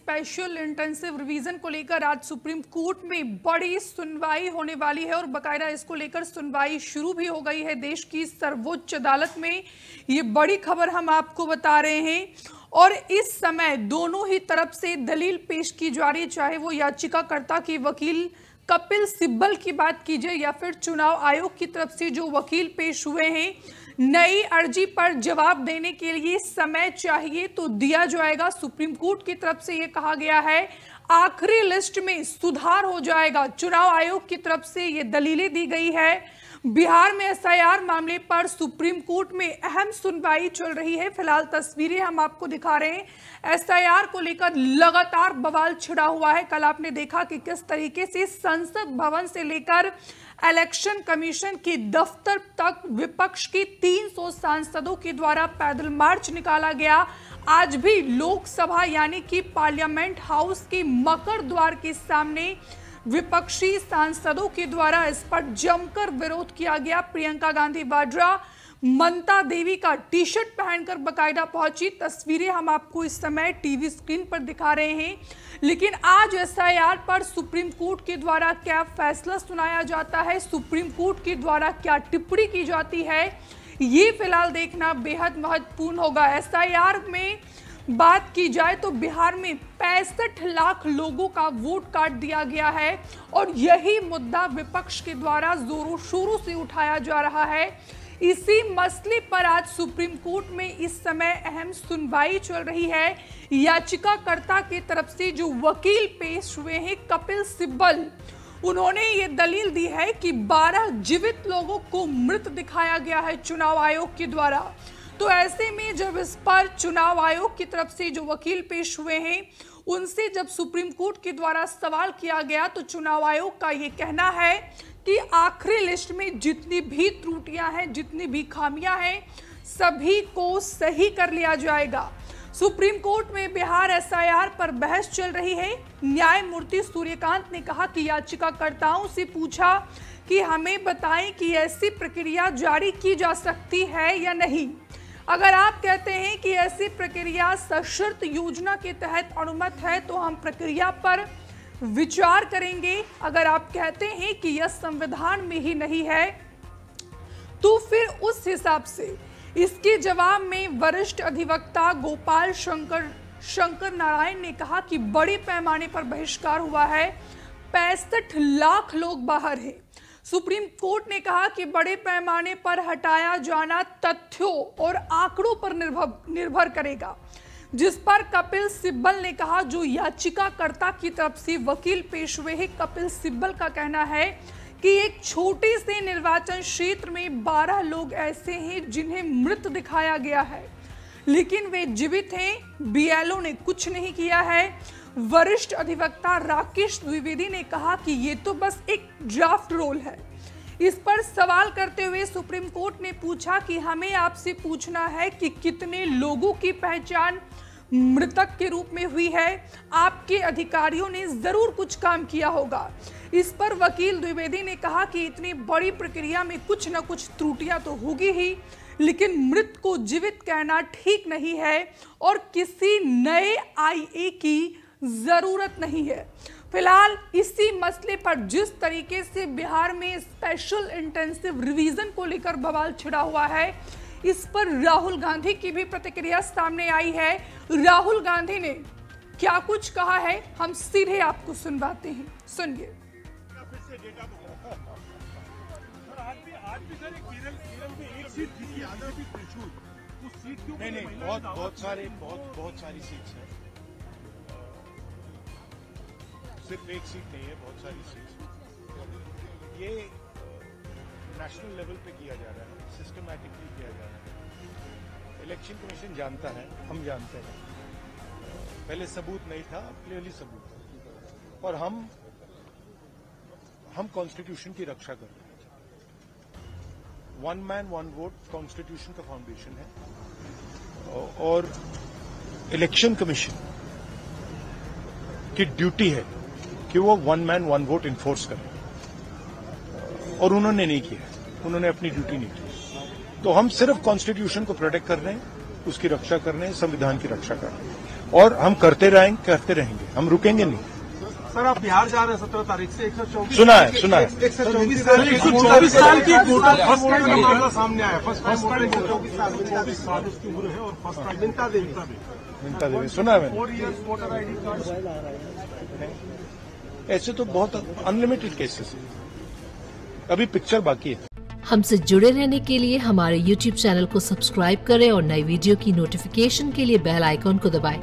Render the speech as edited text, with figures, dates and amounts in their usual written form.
Special intensive revision को लेकर आज सुप्रीम कोर्ट में बड़ी सुनवाई होने वाली है और बकायदा इसको लेकर सुनवाई शुरू भी हो गई है देश की सर्वोच्च अदालत में। ये बड़ी खबर हम आपको बता रहे हैं और इस समय दोनों ही तरफ से दलील पेश की जा रही है, चाहे वो याचिकाकर्ता की वकील कपिल सिब्बल की बात कीजिए या फिर चुनाव आयोग की तरफ से जो वकील पेश हुए हैं। नई अर्जी पर जवाब देने के लिए समय चाहिए तो दिया जाएगा। सुप्रीम कोर्ट की तरफ से ये कहा गया है आखिरी लिस्ट में सुधार हो जाएगा। चुनाव आयोग की तरफ से ये दलीलें दी गई है। बिहार में एसआईआर मामले पर सुप्रीम कोर्ट में अहम सुनवाई चल रही है। फिलहाल तस्वीरें हम आपको दिखा रहे हैं। एसआईआर को लेकर लगातार बवाल छिड़ा हुआ है। कल आपने देखा कि किस तरीके से संसद भवन से लेकर इलेक्शन कमीशन के दफ्तर तक विपक्ष के 300 सांसदों के द्वारा पैदल मार्च निकाला गया। आज भी लोकसभा यानी कि पार्लियामेंट हाउस के मकर द्वार के सामने विपक्षी सांसदों के द्वारा इस पर जमकर विरोध किया गया। प्रियंका गांधी वाड्रा ममता देवी का टी शर्ट पहनकर बकायदा पहुंची। तस्वीरें हम आपको इस समय टीवी स्क्रीन पर दिखा रहे हैं। लेकिन आज एसआईआर पर सुप्रीम कोर्ट के द्वारा क्या फैसला सुनाया जाता है, सुप्रीम कोर्ट के द्वारा क्या टिप्पणी की जाती है, ये फिलहाल देखना बेहद महत्वपूर्ण होगा। एसआईआर में बात की जाए तो बिहार में 65 लाख लोगों का वोट काट दिया गया है और यही मुद्दा विपक्ष के द्वारा जोरों शोरों से उठाया जा रहा है। इसी मसले पर आज सुप्रीम कोर्ट में इस समय अहम सुनवाई चल रही है। याचिकाकर्ता की तरफ से जो वकील पेश हुए हैं कपिल सिब्बल, उन्होंने ये दलील दी है कि 12 जीवित लोगों को मृत दिखाया गया है चुनाव आयोग के द्वारा। तो ऐसे में जब इस पर चुनाव आयोग की तरफ से जो वकील पेश हुए हैं उनसे जब सुप्रीम कोर्ट के द्वारा सवाल किया गया तो चुनाव आयोग का ये कहना है कि आखिरी लिस्ट में जितनी भी त्रुटियां हैं, जितनी भी खामियां हैं, सभी को सही कर लिया जाएगा। सुप्रीम कोर्ट में बिहार एसआईआर पर बहस चल रही है। न्यायमूर्ति सूर्यकांत ने कहा कि याचिकाकर्ताओं से पूछा कि हमें बताएं कि ऐसी प्रक्रिया जारी की जा सकती है या नहीं। अगर आप कहते हैं कि ऐसी प्रक्रिया सशर्त योजना के तहत अनुमत है तो हम प्रक्रिया पर विचार करेंगे। अगर आप कहते हैं कि यह संविधान में ही नहीं है तो फिर उस हिसाब से इसके जवाब में वरिष्ठ अधिवक्ता गोपाल शंकर नारायण ने कहा कि बड़े पैमाने पर बहिष्कार हुआ है, 65 लाख लोग बाहर हैं। सुप्रीम कोर्ट ने कहा कि बड़े पैमाने पर हटाया जाना तथ्यों और आंकड़ों पर निर्भर करेगा, जिस पर कपिल सिब्बल ने कहा। जो याचिकाकर्ता की तरफ से वकील पेश हुए हैं कपिल सिब्बल का कहना है कि एक छोटे से निर्वाचन क्षेत्र में 12 लोग ऐसे हैं जिन्हें मृत दिखाया गया है, लेकिन वे जीवित हैं। बीएलओ ने कुछ नहीं किया है। वरिष्ठ अधिवक्ता राकेश द्विवेदी ने कहा कि ये तो बस एक ड्राफ्ट रोल है। इस पर सवाल करते हुए सुप्रीम कोर्ट ने पूछा कि हमें आपसे पूछना है कि कितने लोगों की पहचान मृतक के रूप में हुई है। आपके अधिकारियों ने जरूर कुछ काम किया होगा। इस पर वकील द्विवेदी ने कहा कि इतनी बड़ी प्रक्रिया में कुछ न कुछ त्रुटियां तो होगी ही, लेकिन मृत को जीवित कहना ठीक नहीं है और किसी नए आईए की जरूरत नहीं है। फिलहाल इसी मसले पर जिस तरीके से बिहार में स्पेशल इंटेंसिव रिवीजन को लेकर बवाल छिड़ा हुआ है, इस पर राहुल गांधी की भी प्रतिक्रिया सामने आई है। राहुल गांधी ने क्या कुछ कहा है हम सीधे आपको सुनवाते हैं, सुनिए। नहीं, बहुत सारी सीट्स हैं। सिर्फ एक सीट नहीं है, बहुत सारी सीट्स। ये नेशनल लेवल पे किया जा रहा है, सिस्टमैटिकली किया जा रहा है। इलेक्शन कमीशन जानता है, हम जानते हैं। पहले सबूत नहीं था, अब क्लियरली सबूत है और हम कॉन्स्टिट्यूशन की रक्षा कर रहे हैं। One man one vote constitution का फाउंडेशन है और इलेक्शन कमीशन की ड्यूटी है कि वो one man one vote enforce करें और उन्होंने नहीं किया, उन्होंने अपनी ड्यूटी नहीं की। तो हम सिर्फ कॉन्स्टिट्यूशन को प्रोटेक्ट कर रहे हैं, उसकी रक्षा कर रहे हैं, संविधान की रक्षा कर रहे हैं। और हम करते रहेंगे, हम रुकेंगे नहीं। सर आप बिहार जा रहे हैं 17 तारीख से, 124 सुना है 124 साल की फर्स्ट टाइम मामला सामने आया। फर्स्ट टाइम 24 साल उसकी उम्र है और फर्स्ट टाइम विनीता देवी सुना है मैंने। 4 इयर्स वोटर आईडी कार्ड। ऐसे तो बहुत अनलिमिटेड केसेस है, अभी पिक्चर बाकी है। हमसे जुड़े रहने के लिए हमारे YouTube चैनल को सब्सक्राइब करें और नई वीडियो की नोटिफिकेशन के लिए बेल आइकॉन को दबाएं।